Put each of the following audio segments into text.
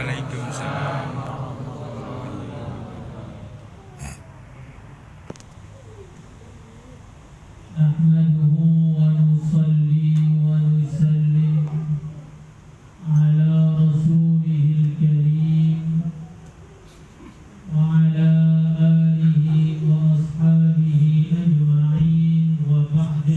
Waalaikumsalam. Nahmaduhu wa nusalli wa nusallim ala rasulihil karim wa ala alihi wa ashabihi ajma'in wa ba'd.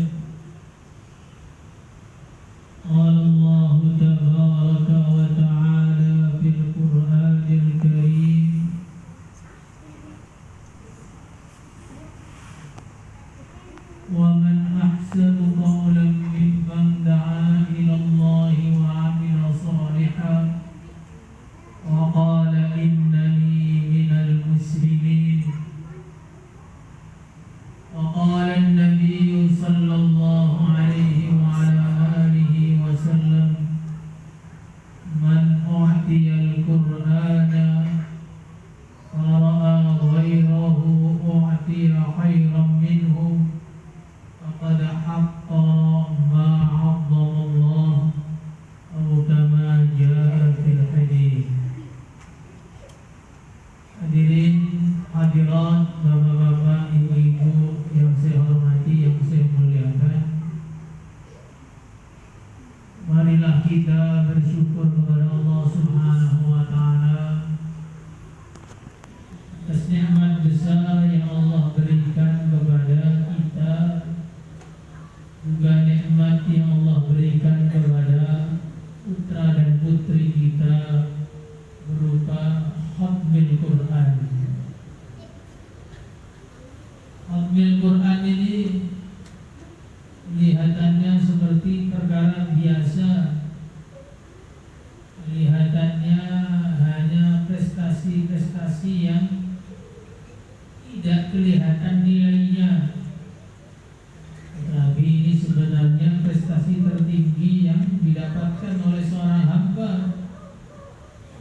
Qala Allah tabaraka wa ta'ala fil Qur'anil karim, ومن أحسن قولا ممن دعا إلى الله وعمل صالحا وقال إنني من المسلمين. وقال النبي صلى الله عليه وعلى آله وسلم من أعطي القرآن ورأى غيره أعطي خيرا منه فقد حقر ما عظم الله أو كما جاء في الحديث. Hadirin hadirat, bapak-bapak, ibu-ibu yang saya hormati, yang saya muliakan, marilah kita bersyukur kepada Allah Subhanahu wa Ta'ala atas nikmat besar yang Allah berikan kepada kita, juga nikmat yang Allah berikan kepada putra dan putri kita berupa khatmil Quran. Khatmil Quran ini kelihatannya seperti perkara biasa, kelihatannya hanya prestasi-prestasi yang tidak kelihatan nilainya. Tapi ini sebenarnya prestasi tertinggi yang didapatkan oleh seorang hamba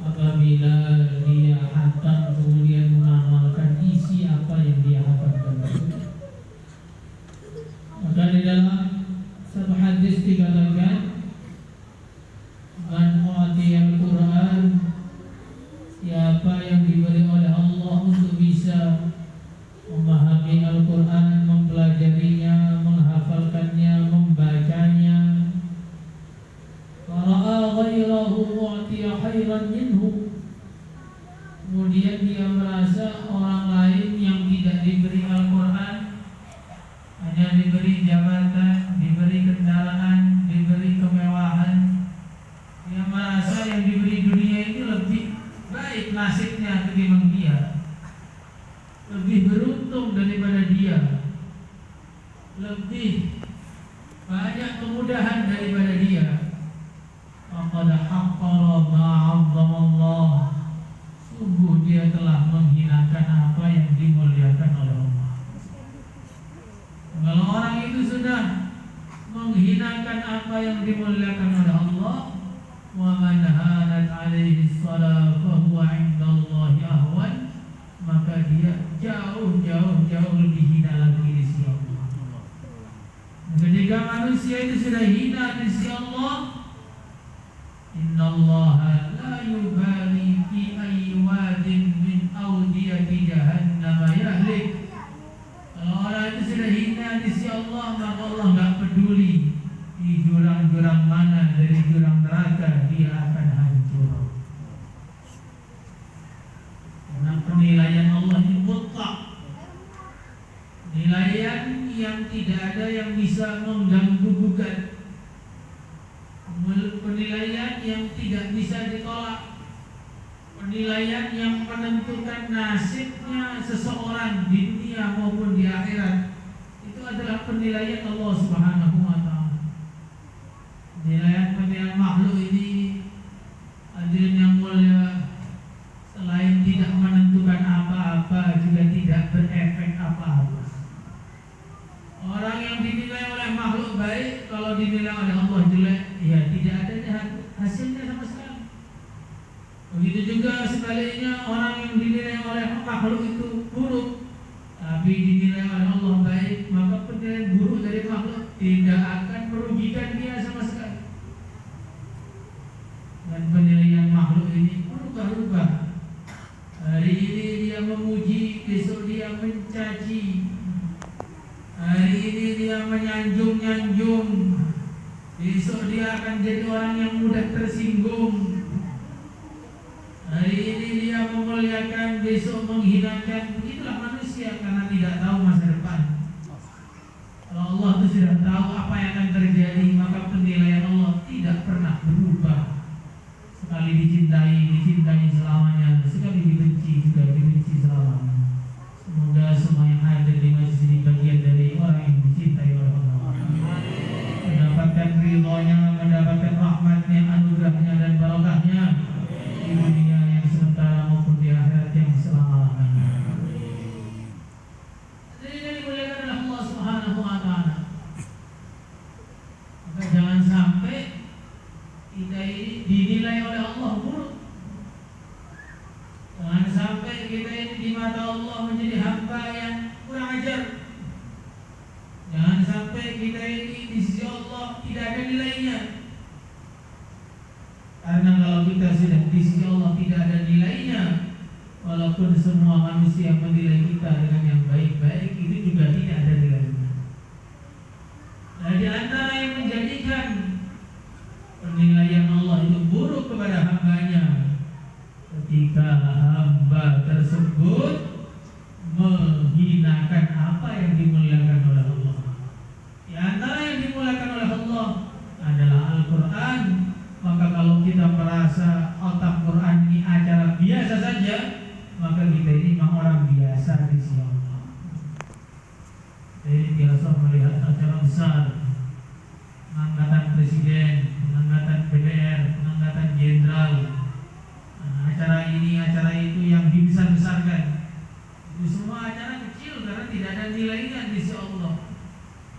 apabila dia hafal kemudian mengamalkan isi apa yang dia hafalkan. Maka di dalam satu hadis dikatakan, man u'tiyal Quran, siapa yang diberi oleh Allah untuk bisa memahami Al-Quran, mempelajarinya, menghafalkannya, membacanya, fara'a ghairahu mu'tiya khairan minhu, kemudian dia merasa orang lain yang tidak diberi Al-Quran, hanya diberi jabatan, diberi kendaraan, diberi kemewahan, dia merasa yang diberi dunia ini lebih baik nasibnya ketimbang dia, lebih beruntung daripada dia, lebih banyak kemudahan daripada dia. Faqad haqqara ma 'azzama Allah, sungguh dia telah menghinakan apa yang dimuliakan oleh Allah. Kalau orang itu sudah menghinakan apa yang dimuliakan oleh Allah, wa man hanat 'alaihi shalah fa huwa 'inda Allahi ahwan, maka dia jauh lebih hina lagi di sisi Allah. Ketika manusia itu sudah hina di sisi Allah, innallaha la yubali fi ayyi wadin min awdiyati jahannam yahlik. Kalau orang itu sudah hina di sisi Allah, maka Allah enggak peduli di jurang-jurang mana dari jurang neraka dia akan hancur. Karena penilaian Allah ini mutlak, penilaian yang tidak ada yang bisa mengganggu gugat, penilaian yang tidak bisa ditolak, penilaian yang menentukan nasibnya seseorang di dunia maupun di akhirat. Itu adalah penilaian Allah Subhanahu wa Ta'ala. Penilaian makhluk ini, hadirin yang mulia, selain tidak menentukan apa-apa, juga tidak berefek apa-apa. Orang yang dinilai oleh makhluk baik, kalau dinilai oleh Allah jelek, ya tidak ada hasilnya sama sekali. Begitu juga sebaliknya, orang yang dinilai oleh makhluk itu buruk, tapi dinilai oleh Allah baik, maka penilaian buruk dari makhluk tidak akan merugikan dia sama sekali. Dan penilaian makhluk ini, perlukah besok dia mencaci. Hari ini dia menyanjung-nyanjung, besok dia akan jadi orang yang mudah tersinggung. Hari ini dia memuliakan, besok menghinakan. Begitulah manusia karena tidak tahu masa depan. Kalau Allah itu sudah tahu apa yang akan terjadi, maka penilaian Allah tidak pernah berubah. Sekali dicintai selamanya. Sekali dibenci, juga dibenci selamanya. Semoga semua yang ada di majlis ini bagian dari orang yang dicintai oleh Allah, mendapatkan ridhonya, mendapatkan rahmatnya, anugerahnya dan barokahnya di dunia yang sementara maupun di akhirat yang selama-lamanya. Jadi yang dimuliakan oleh Allah Subhanahu wa ta'ala, maka jangan sampai kita ini dinilai oleh Allah buruk. Jangan sampai kita ini di mata Allah menjadi hamba yang kurang ajar. Jangan sampai kita ini di sisi Allah tidak ada nilainya. Karena kalau kita sudah di sisi Allah tidak ada nilainya, walaupun semua manusia menilai kita dengan yang baik-baik, itu juga tidak ada nilainya. Nah, di antara yang menjadikan penilaian Allah itu buruk kepada hambanya, ketika hamba tersebut menghinakan apa yang dimuliakan oleh Allah. Di antara yang dimuliakan oleh Allah adalah Al-Quran. Maka kalau kita merasa otak Quran ini acara biasa saja, maka kita ini memang orang biasa di sisi Allah. Jadi biasa melihat acara besar, pengangkatan presiden, pengangkatan PDR, pengangkatan jenderal, acara ini, acara itu yang dibesar-besarkan. Itu semua acara kecil karena tidak ada nilainya di sisi Allah.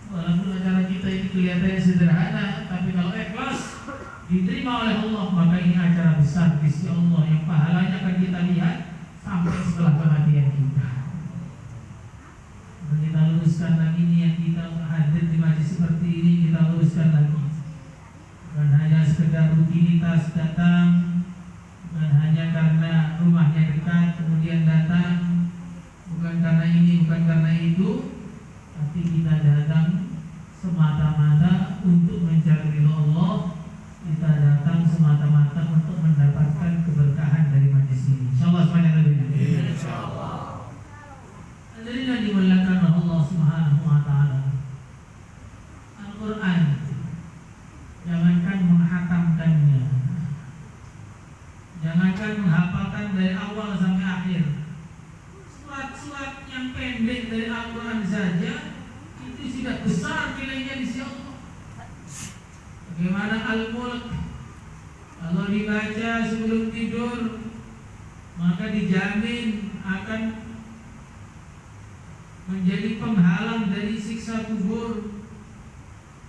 Walaupun acara kita ini kelihatannya sederhana, tapi kalau ikhlas diterima oleh Allah, maka ini acara besar di sisi Allah yang pahalanya akan kita lihat sampai setelah kematian kita. Kita luruskan lagi niat kita hadir di majlis seperti ini, kita luruskan lagi. Bukan hanya sekedar rutinitas datang, bukan hanya karena rumahnya dekat kemudian datang, bukan karena ini, bukan karena itu, tapi kita datang semata-mata untuk mencari ridho Allah. Kita datang semata-mata untuk mendapatkan keberkahan dari majlis ini. Insyaallah semuanya lebih. Insyaallah. Jadi yang dimuliakan oleh Allah Subhanahu wa ta'ala, Al-Quran, jangankan menghatamkannya, jangankan menghafalkan dari awal sampai akhir, surat-surat yang pendek dari Al-Quran saja itu sudah besar nilainya di sisi Allah. Bagaimana Al-Mulk, kalau dibaca sebelum tidur maka dijamin akan menjadi penghalang dari siksa kubur.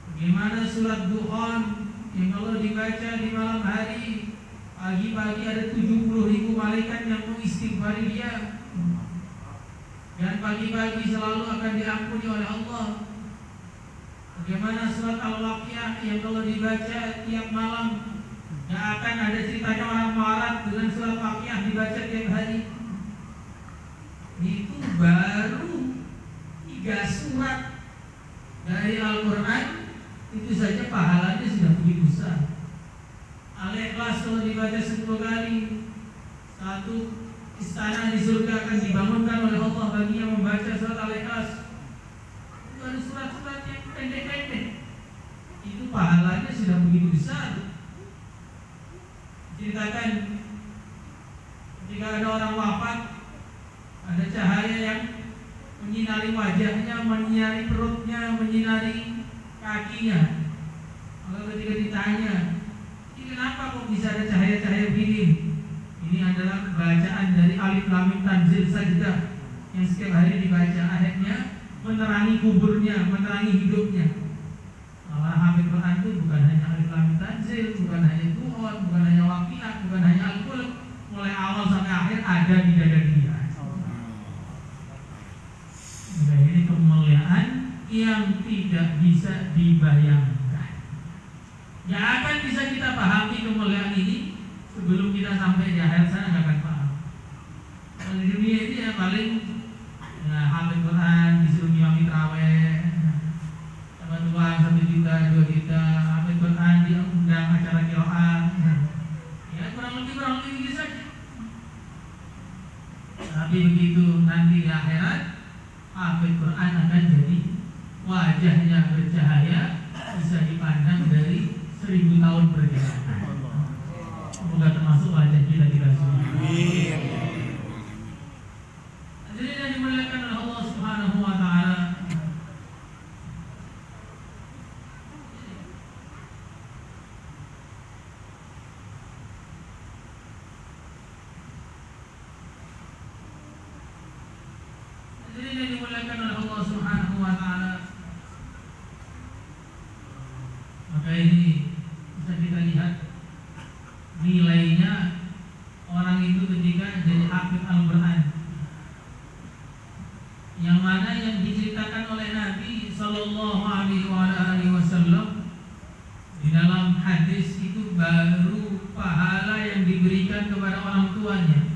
Bagaimana surat Dukhan yang kalau dibaca di malam hari, pagi-pagi ada 70.000 malaikat yang mengistighfari dia, dan pagi-pagi selalu akan diampuni oleh Allah. Bagaimana surat Al-Waqiah yang kalau dibaca tiap malam gak akan ada ceritanya orang marah dengan surat Waqiah dibaca tiap hari. Itu baru 3 surat dari Al-Quran, itu saja pahalanya sudah begitu besar. Al-Ikhlas kalau dibaca 10 kali, satu istana di surga akan dibangunkan oleh Allah baginya membaca surat Al-Ikhlas. Itu ada surat-surat yang pendek-pendek, itu pahalanya sudah begitu besar. Ceritakan ketika ada orang wafat, ada cahaya yang menyinari wajahnya, menyinari perutnya, menyinari kakinya. Maka ketika ditanya, ini kenapa kok bisa ada cahaya-cahaya begini? Ini adalah bacaan dari Alif Lam Mim Tanzil Sajdah yang setiap hari dibaca, ayatnya menerangi kuburnya, menerangi hidupnya. Allah hafid Quran itu bukan hanya Alif Lam Mim Tanzil, bukan hanya Tuhan, bukan hanya Waqiah, bukan hanya Al-Mulk, mulai awal sampai akhir ada di dada dia. Nah, ini kemuliaan yang tidak bisa dibayangkan. Yang akan bisa kita pahami kemuliaan ini sebelum kita sampai di akhir sana, nggak akan paham. Kalau di dunia ini yang paling Quran, disuruh ngimami taraweh, dapat uang 1 juta, 2 juta, hafid Quran, diundang acara qiraat. Ya kurang lebih begitu saja. Tapi begitu nanti di akhirat, hafid Quran akan jadi wajahnya bercahaya, bisa dipandang dari 1000 tahun perjalanan. Semoga termasuk wajah kita semua. Amin. Hadirin yang dimuliakan oleh Allah Subhanahu wa taala. Hadirin yang dimuliakan oleh Allah Subhanahu wa taala. Maka ini bisa kita lihat nilainya orang itu ketika jadi hafid Al-Quran, yang mana yang diceritakan oleh Nabi Sallallahu Alaihi Wasallam di dalam hadis itu baru pahala yang diberikan kepada orang tuanya.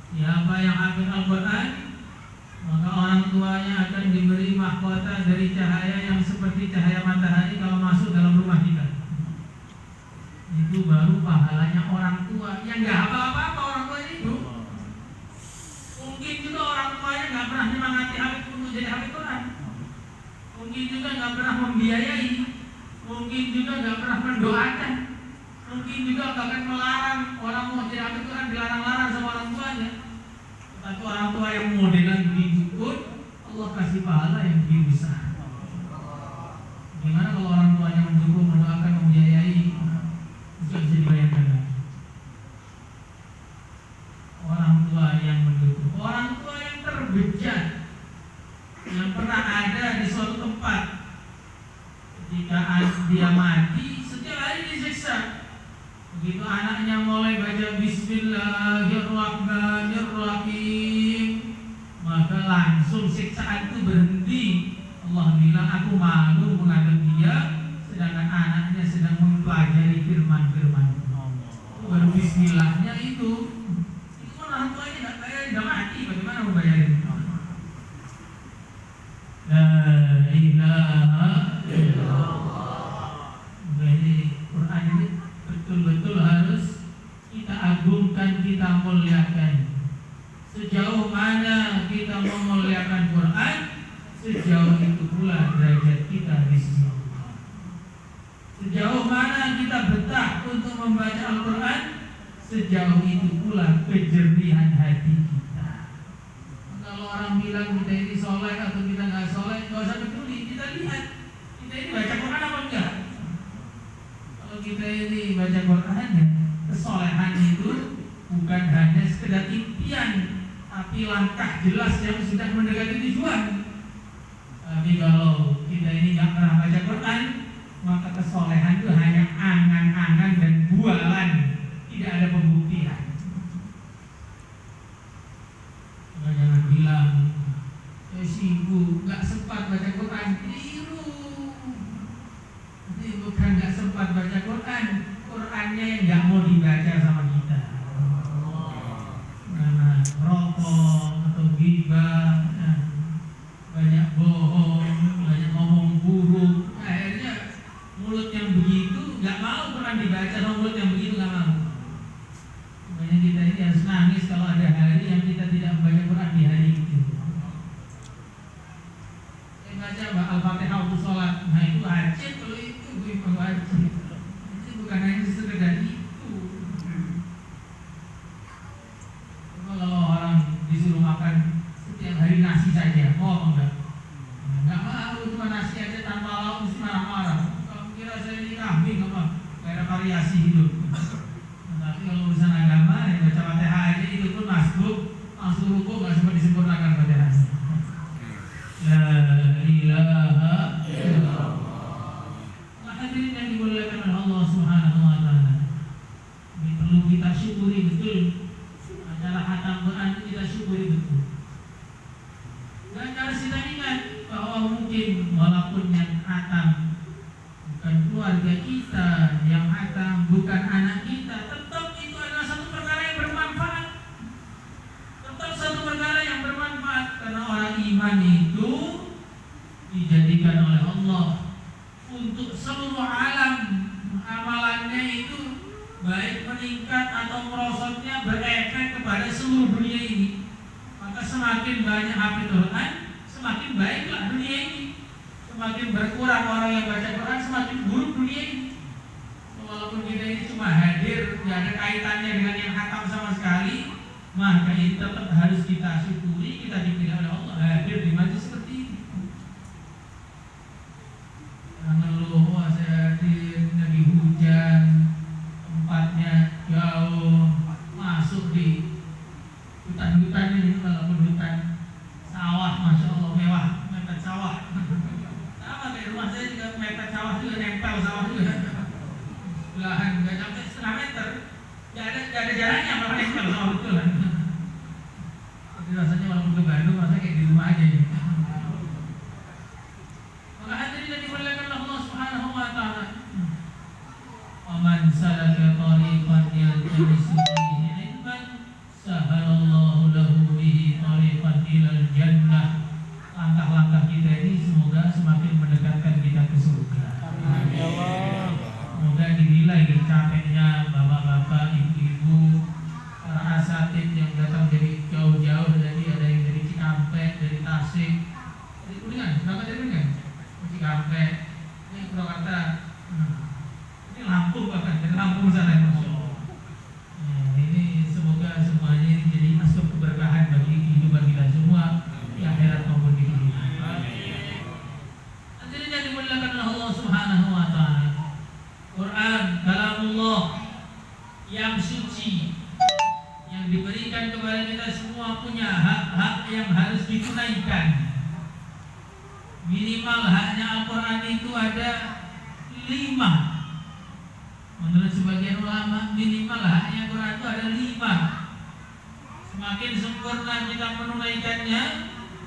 Siapa yang hafid Al-Quran, maka orang tuanya akan diberi mahkota dari cahaya yang seperti cahaya matahari kalau masuk dalam rumah kita. Itu baru pahalanya orang tua yang nggak apa-apa orang tua itu. Mungkin juga orang tuanya nggak pernah menyemangati hafid untuk jadi hafid Quran. Mungkin juga nggak pernah membiayai. Mungkin juga nggak pernah mendoakan. Mungkin juga bahkan melarang orang mau jadi hafid Quran, dilarang-larang sama orang tuanya. Tapi orang tua yang modelan begitu pun Allah kasih pahala yang begitu besar. Gimana kalau orang tuanya mendukung, mendoakan, membiayai? Bisa dibayangkan lagi. Orang tua yang mendukung, orang tua yang terbejat, yang pernah ada di suatu tempat, ketika dia mati setiap hari disiksa. Begitu anaknya mulai baca Bismillahirrahmanirrahim, maka langsung siksaan itu berhenti. Allah bilang, aku malu menghadap dia, sedangkan anaknya sedang mempelajari firman-firman. Baru bismillahnya itu orang tuanya tidak bayar, tidak mati, bagaimana membayarin? La ilaha illallah. Jadi Quran ini betul-betul harus kita agungkan, kita muliakan. Sejauh mana kita memuliakan Quran, sejauh itu pula derajat kita di sisi Allah. Sejauh mana kita betah untuk membaca Al-Quran, sejauh itu pula kejernihan hati kita. Kalau orang bilang kita ini soleh atau kita nggak soleh, nggak usah peduli. Kita lihat kita ini baca Quran apa enggak. Kalau kita ini baca Quran, ya, kesolehan itu bukan hanya sekedar impian, tapi langkah jelas yang sudah mendekati tujuan. Tapi kalau kita ini nggak pernah baca Quran, maka kesolehan itu hanya angan-angan dan bualan, tidak ada pembuktian. Maka jangan bilang sibuk, nggak sempat baca Quran. Keliru. Ini bukan nggak sempat baca Quran, Qurannya yang nggak mau dibaca sama kita. Nah, rokok atau ghibah, banyak bohong, banyak ngomong buruk, akhirnya mulut yang begitu nggak mau Quran dibaca, sama mulut yang begitu nggak mau. Makanya kita ini harus nangis kalau ada hari yang kita tidak membaca Quran di hari itu. Saya baca Al-Fatihah untuk sholat, nah itu wajib, kalau itu bukan wajib. Itu bukan hanya sekedar itu. Kalau orang disuruh makan setiap hari nasi saja, mau enggak? Enggak mau, cuma nasi aja tanpa lauk mesti marah-marah. Kamu kira saya ini kambing apa? Gak ada variasi hidup. Tapi kalau urusan agama, ya baca Fatihah aja itu pun masbuk, langsung rukuk, nggak sempat disempurnakan Fatihahnya. La ilaha illallah. Nah, hadirin yang dimuliakan oleh Allah Subhanahu wa taala. Ini perlu kita syukuri betul. Acara khatam Quran kita syukuri betul. Dan harus kita ingat bahwa mungkin walaupun yang khatam bukan keluarga kita, yang khatam bukan anak kita, tetap itu adalah satu perkara yang bermanfaat. Tetap satu perkara yang bermanfaat, karena orang iman atau merosotnya berefek kepada seluruh dunia ini. Maka semakin banyak hafid Quran, semakin baiklah dunia ini. Semakin berkurang orang yang baca Quran, semakin buruk dunia ini. Walaupun kita ini cuma hadir, tidak ada kaitannya dengan yang hatam sama sekali, maka ini tetap harus kita syukuri, kita dipilih oleh Allah hadir di majlis seperti ini. Jangan lu, wah saya hadir lagi hujan, tempatnya jauh, masuk di hutan-hutan ini, walaupun hutan sawah, masya Allah mewah, mepet sawah. Sama kayak rumah saya juga mepet sawah juga, nempel sawah juga. Belahan nggak sampai setengah meter, nggak ada jalannya, malah nempel sawah betul. Jadi rasanya walaupun ke Bandung, rasanya kayak di rumah aja ya. Maka hadirin yang dimuliakan Allah Subhanahu wa Ta'ala. Aman salaka tariqan yaltamisu fihi ilman sahalallahu lahu bihi tariqan ilal jannah. Langkah-langkah kita ini semoga semakin mendekatkan kita ke surga. Amin. Semoga dinilai capeknya bapak-bapak, ibu-ibu, para asatid yang datang dari jauh-jauh, dari ada yang dari Cikampek, dari Tasik, dari Kuningan, berapa dari Kuningan? Cikampek, ini Purwakarta, ini Lampung bahkan, dari Lampung sana. Ini semoga semuanya ini jadi masuk keberkahan bagi kehidupan kita semua di akhirat maupun di dunia. Hadirin yang dimuliakan oleh Allah Subhanahu wa Ta'ala. Quran kalamullah yang suci, yang diberikan kepada kita semua, punya hak-hak yang harus ditunaikan. Minimal haknya Al-Quran itu ada 5. Menurut sebagian ulama, minimal haknya Al-Quran itu ada 5. Semakin sempurna kita menunaikannya,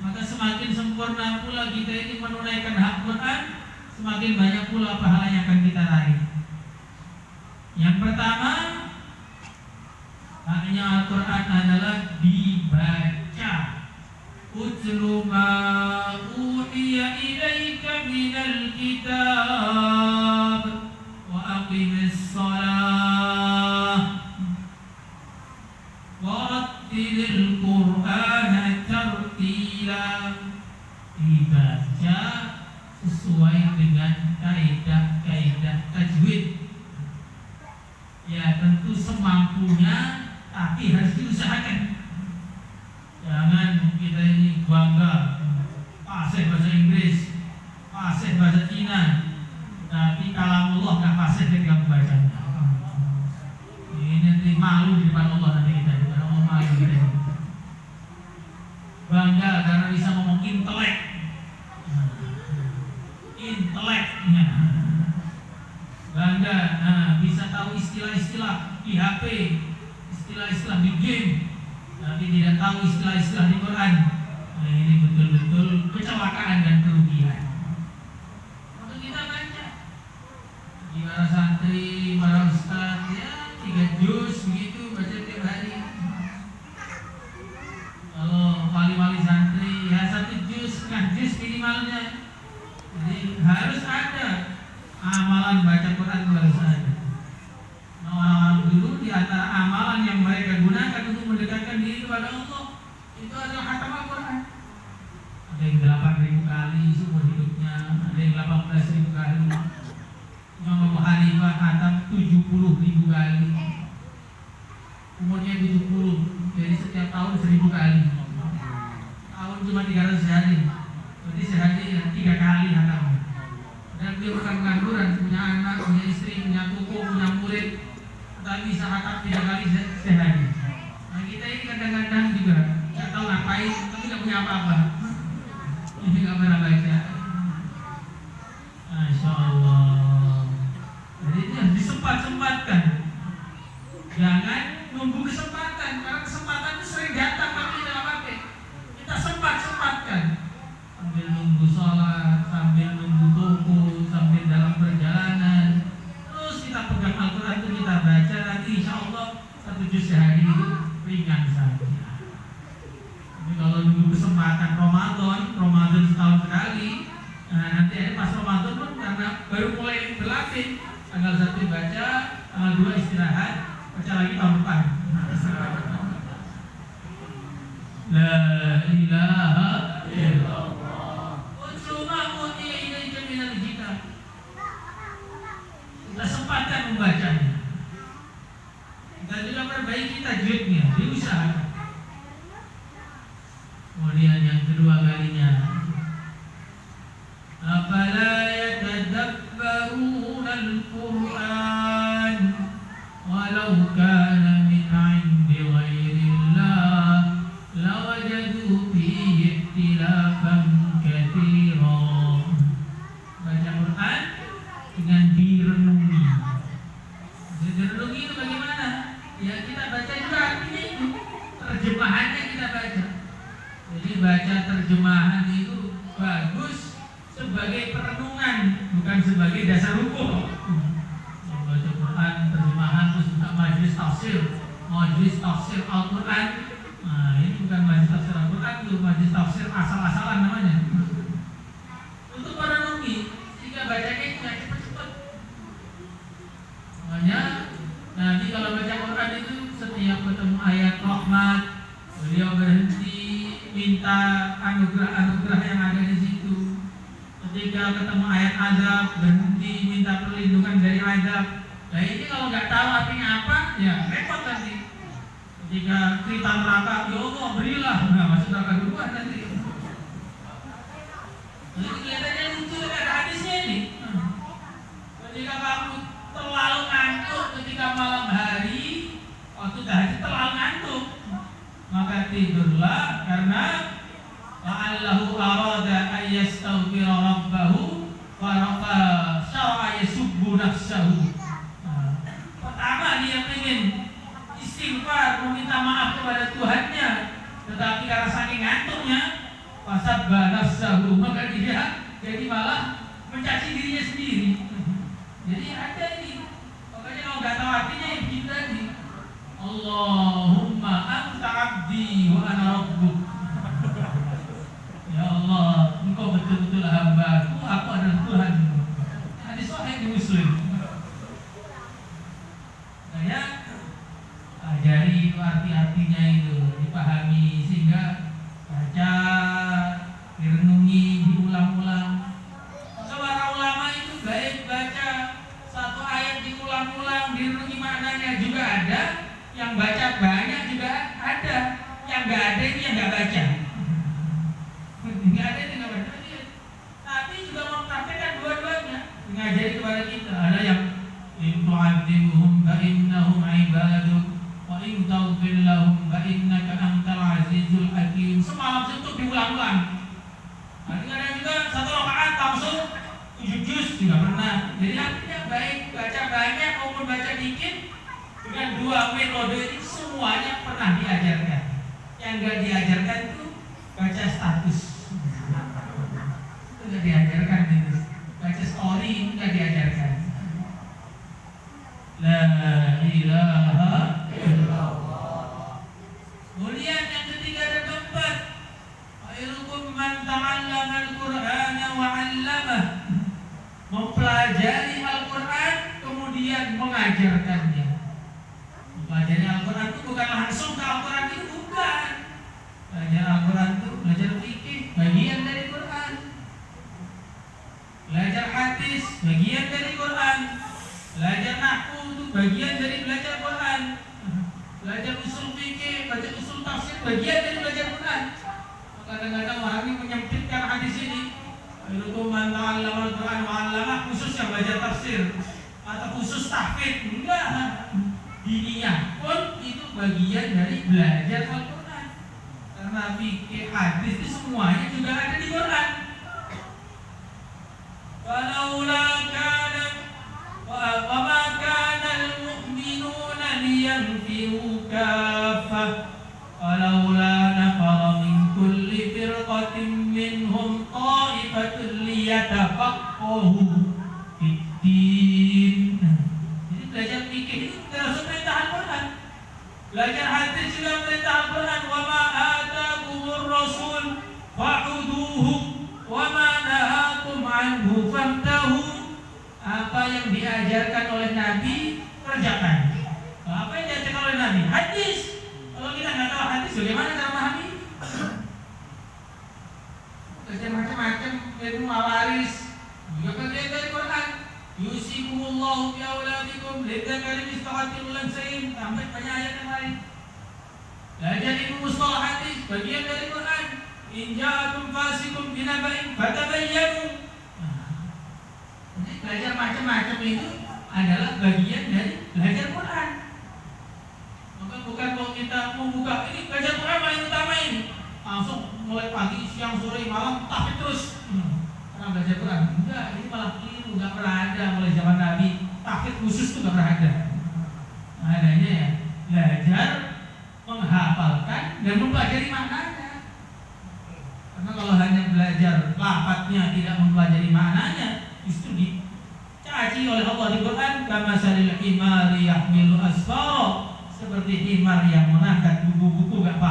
maka semakin sempurna pula kita ini menunaikan hak Quran, semakin banyak pula pahala yang akan kita raih. Yang pertama, haknya Al-Quran adalah dibaca. Utlu ma uhiya ilaika minal kitab wa aqimis salah wa rattilil Qur'ana tartila. Dibaca sesuai dengan kaidah-kaidah tajwid. Ya tentu semampunya, tapi harus diusahakan. Jangan kita ini bangga fasih bahasa Inggris, fasih bahasa Cina, tapi kalamullah nggak fasih ketika membacanya. Ini nanti malu di depan Allah, nanti kita di depan Allah malu kita. Bangga karena bisa ngomong intelek, inteleknya. Bangga, bisa tahu istilah-istilah di HP, istilah-istilah di game, tapi tidak tahu istilah-istilah di Quran. Nah, ini betul-betul kecelakaan dan kerugian. Untuk kita baca, di para santri, para ustaz, ya 3 juz begitu baca tiap hari. Kalau wali-wali santri, ya 1 juz, setengah juz minimalnya. Jadi harus ada amalan baca Quran, harus ada. Nah, orang-orang dulu di antara amalan yang mereka gunakan untuk mendekatkan diri kepada Allah itu adalah khatam Al-Quran. Ada yang 8.000 kali seumur hidupnya, ada yang 18.000 kali. Imam Abu Hanifah khatam 70.000 kali. Umurnya 70, jadi setiap tahun 1.000 kali. Tahun cuma 300 hari, berarti sehari 3 kali khatamnya. Dan dia bukan pengangguran, punya anak, punya istri, punya toko, punya murid, tapi bisa khatam 3 kali sehari. Nah kita ini kadang-kadang juga nggak tahu ngapain, tapi nggak punya apa-apa. Ini nggak pernah baca. Masya Allah. Jadi ini harus disempat-sempatkan. Jangan nunggu kesempatan, karena kesempatan itu sering datang tapi tidak pakai. Kita sempat-sempatkan. Sambil nunggu sholat, sambil nunggu toko, sambil dalam perjalanan, terus kita pegang Al-Quran itu kita baca, nanti insya Allah 1 juz sehari itu ringan saja. Tapi kalau nunggu kesempatan Ramadan setahun sekali, nah nanti ada pas Ramadan pun karena baru mulai berlatih, tanggal 1 baca, tanggal 2 istirahat, baca lagi tahun depan. La ilaha illallah. Cuma mutia ilaika minal kitab. Kita sempatkan membacanya. Kita juga perbaiki tajwidnya, diusahakan. Kemudian yang kedua kalinya, afala yatadabbaruna al-Qur'an walau kana min 'indi ghairillah lawajadu fihi ikhtilafan katsira. Baca Quran dengan direnungi. Direnungi itu bagaimana? Ya kita baca juga artinya itu, terjemahannya kita baca. Jadi baca terjemahan itu bagus sebagai perenungan, bukan sebagai dasar hukum. Baca Quran terjemahan terus juga majelis tafsir Al-Quran. Nah ini bukan majelis tafsir Al-Quran, itu majelis tafsir asal-asalan namanya. Untuk merenungi, sehingga bacanya itu nggak cepat-cepat. Makanya nanti kalau baca Quran itu setiap ketemu ayat rahmat, beliau berhenti minta anugerah-anugerah yang ada di situ. Ketika ketemu ayat azab, berhenti minta perlindungan dari azab. Nah ini kalau nggak tahu artinya apa, ya repot nanti. Ketika cerita neraka, ya Allah berilah, nah masuk neraka duluan nanti. Jadi kelihatannya lucu, ada hadisnya ini. Ketika kamu terlalu ngantuk ketika malam hari, waktu tahajud terlalu ngantuk, maka tidurlah, karena la'allahu arada ayyastaghfira rabbahu fa syara'a yasubbu nafsahu. Pertama dia ingin istighfar, meminta maaf kepada Tuhannya, tetapi karena saking ngantuknya fasabba nafsahu, maka dia jadi malah mencaci dirinya sendiri. Jadi ada ini, makanya kalau nggak tahu artinya ya begini tadi, Allahumma anta abdi wa ana rabbuk. Ya Allah, engkau betul-betul hambaku, aku adalah Tuhanmu. Hadis sahih di Muslim. Saya ajari itu arti-artinya itu dipahami, sehingga baca, direnungi, diulang-ulang. Para ulama itu baik baca satu ayat diulang-ulang, direnungi maknanya juga ada. Yang baca banyak juga ada, yang nggak ada ini yang nggak baca, nggak ada yang nggak baca. Tapi juga mempraktekkan dua-duanya, mengajari kepada kita. Ada yang in tu'adzibuhum fa innahum ibaduk wa in taghfir lahum fa innaka antal azizul hakim. Semalam itu diulang-ulang. Ada juga satu rakaat langsung 7 juz juga pernah. Jadi artinya baik baca banyak maupun baca dikit. Dengan dua metode ini semuanya pernah diajarkan. Yang enggak diajarkan itu baca status, itu enggak diajarkan itu. Baca story itu enggak diajarkan. La ilaha illallah. Kemudian yang ketiga dan keempat, khairukum man ta'allama al-Qur'ana wa 'allamah. Mempelajari Al-Quran kemudian mengajarkannya. Belajar Al-Quran itu bukan langsung ke Al-Quran, itu bukan. Belajar Al-Quran itu belajar fikih, bagian dari Quran. Belajar hadis, bagian dari Quran. Belajar nahwu itu bagian dari belajar Quran. Belajar usul fikih, belajar usul tafsir, bagian dari belajar Quran. Kadang-kadang orang ini menyempitkan hadis ini. Khairukum man ta'allama al-Quran wa 'allamah, khusus yang belajar tafsir atau khusus tahfidz. Enggak. Diniyah pun itu bagian dari belajar Al-Quran. Karena fikih hadis itu semuanya juga ada di Quran. Walaula kana wa ma kana al-mu'minuna liyanfiru kaffah walaula nafara min kulli firqatin minhum ta'ifatun liyatafaqahu fid-din. Jadi belajar fikih itu termasuk perintah Al-Quran. Belajar hadis juga perintah Al-Quran. Wa ma atakumur rasul fa'uduhu wa ma nahakum anhu fantahu. Apa yang diajarkan oleh Nabi kerjakan. Apa yang oleh Nabi? Hadis. Kalau kita nggak tahu hadis, bagaimana cara memahami? Belajar macam-macam ilmu mawaris, juga bagian dari Quran. Yusikumullahu bi auladikum lidzakari mithlu hadil unsayayn, sampai banyak ayat yang lain. Belajar ilmu mustalah hadis, bagian dari Quran. In ja'akum fasikum binaba'in fatabayyanu. Belajar macam-macam itu adalah bagian dari belajar Quran. Maka bukan kalau kita mau buka ini belajar Quran paling utama ini, langsung mulai pagi, siang, sore, malam tahfidz terus. Karena belajar Quran enggak, ini malah keliru, enggak pernah ada mulai zaman Nabi tahfidz khusus itu enggak pernah ada. Adanya ya belajar menghafalkan dan mempelajari maknanya. Karena kalau hanya belajar lafadznya tidak mempelajari maknanya, justru dicaci oleh Allah di Quran, kama salil himari yahmilu asfara, seperti himar yang mengangkat buku-buku gak